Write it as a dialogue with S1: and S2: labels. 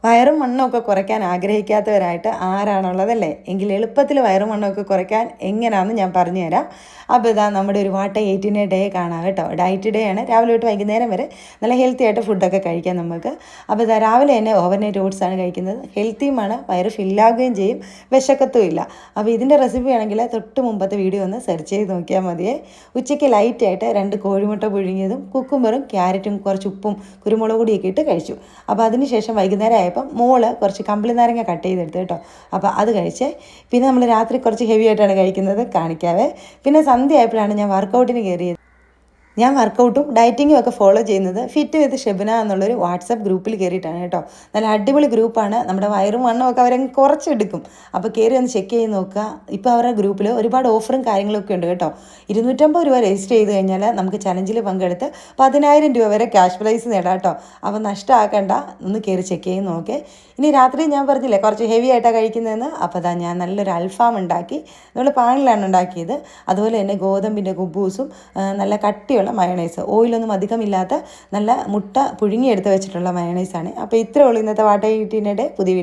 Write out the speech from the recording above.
S1: വയറും വണ്ണമൊക്കെ കുറയ്ക്കാൻ ആഗ്രഹിക്കാത്തവരായിട്ട് ആരാണുള്ളതല്ലേ? എങ്കിൽ എളുപ്പത്തിൽ വയറും വണ്ണമൊക്കെ കുറയ്ക്കാൻ എങ്ങനെയാണെന്ന് ഞാൻ പറഞ്ഞുതരാം. അപ്പോൾ ഇതാ നമ്മുടെ ഒരു വാട്ട 18 ഡേ കാണാം കേട്ടോ. ഡയറ്റ് ഡേ ആണ്. രാവിലെ തൊട്ട് വൈകുന്നേരം വരെ നല്ല ഹെൽത്തി ആയിട്ട് ഫുഡൊക്കെ കഴിക്കാം നമുക്ക്. അപ്പോൾ ഇതാ രാവിലെ തന്നെ ഓവർനൈറ്റ് ഓട്സാണ് കഴിക്കുന്നത്. ഹെൽത്തിയുമാണ്, വയറ് ഫില്ലാകുകയും ചെയ്യും, വിശക്കത്തും ഇല്ല. അപ്പോൾ ഇതിൻ്റെ റെസിപ്പി ആണെങ്കിൽ തൊട്ട് മുമ്പത്തെ വീഡിയോ ഒന്ന് സെർച്ച് ചെയ്ത് നോക്കിയാൽ മതിയേ. ഉച്ചയ്ക്ക് ലൈറ്റായിട്ട് 2 കോഴിമുട്ട പുഴുങ്ങിയതും കുക്കുംബറും ക്യാരറ്റും കുറച്ച് ഉപ്പും കുരുമുളക് പൊടിയൊക്കെ ഇട്ട് കഴിച്ചു. അപ്പോൾ അതിനുശേഷം വൈകുന്നേരം ആയപ്പം മോള് കുറച്ച് കമ്പിളി നാരങ്ങ കട്ട് ചെയ്തെടുത്ത് കേട്ടോ. അപ്പോൾ അത് കഴിച്ചേ. പിന്നെ നമ്മൾ രാത്രി കുറച്ച് ഹെവി ആയിട്ടാണ് കഴിക്കുന്നത്, കാണിക്കാവേ. പിന്നെ സന്ധ്യ ആയപ്പോഴാണ് ഞാൻ വർക്കൗട്ടിന് കയറിയത്. ഞാൻ വർക്കൗട്ടും ഡയറ്റിങ്ങും ഒക്കെ ഫോളോ ചെയ്യുന്നത് ഫിറ്റ് വിത്ത് ഷെബിന എന്നുള്ളൊരു വാട്സപ്പ് ഗ്രൂപ്പിൽ കയറിയിട്ടാണ് കേട്ടോ. നല്ല അടിപൊളി ഗ്രൂപ്പാണ്. നമ്മുടെ വയറും വണ്ണവും ഒക്കെ അവരങ്ങ് കുറച്ചെടുക്കും. അപ്പോൾ കയറി ഒന്ന് ചെക്ക് ചെയ്ത് നോക്കുക. ഇപ്പോൾ അവരുടെ ഗ്രൂപ്പിൽ ഒരുപാട് ഓഫറും കാര്യങ്ങളൊക്കെ ഉണ്ട് കേട്ടോ. 250 രൂപ രജിസ്റ്റർ ചെയ്ത് കഴിഞ്ഞാൽ നമുക്ക് ചലഞ്ചിൽ പങ്കെടുത്ത് 10,000 രൂപ വരെ ക്യാഷ് പ്രൈസ് നേടാം കേട്ടോ. അപ്പോൾ നഷ്ടമാക്കണ്ട, ഒന്ന് കയറി ചെക്ക് ചെയ്ത് നോക്കേ. ഇനി രാത്രി ഞാൻ പറഞ്ഞില്ലേ കുറച്ച് ഹെവി ആയിട്ടാണ് കഴിക്കുന്നതെന്ന്. അപ്പോൾ അതാ ഞാൻ നല്ലൊരു അൽഫാം ഉണ്ടാക്കി. നമ്മൾ പാനിലാണ് ഉണ്ടാക്കിയത്. അതുപോലെ തന്നെ ഗോതമ്പിൻ്റെ കുബൂസും നല്ല കട്ടിയുള്ള മയണൈസ്, ഓയിലൊന്നും അധികമില്ലാത്ത നല്ല മുട്ട പുഴുങ്ങിയെടുത്ത് വെച്ചിട്ടുള്ള മയണൈസാണ്. അപ്പോൾ ഇത്രയേ ഉള്ളൂ ഇന്നത്തെ വാട്ട 18 പുതിയ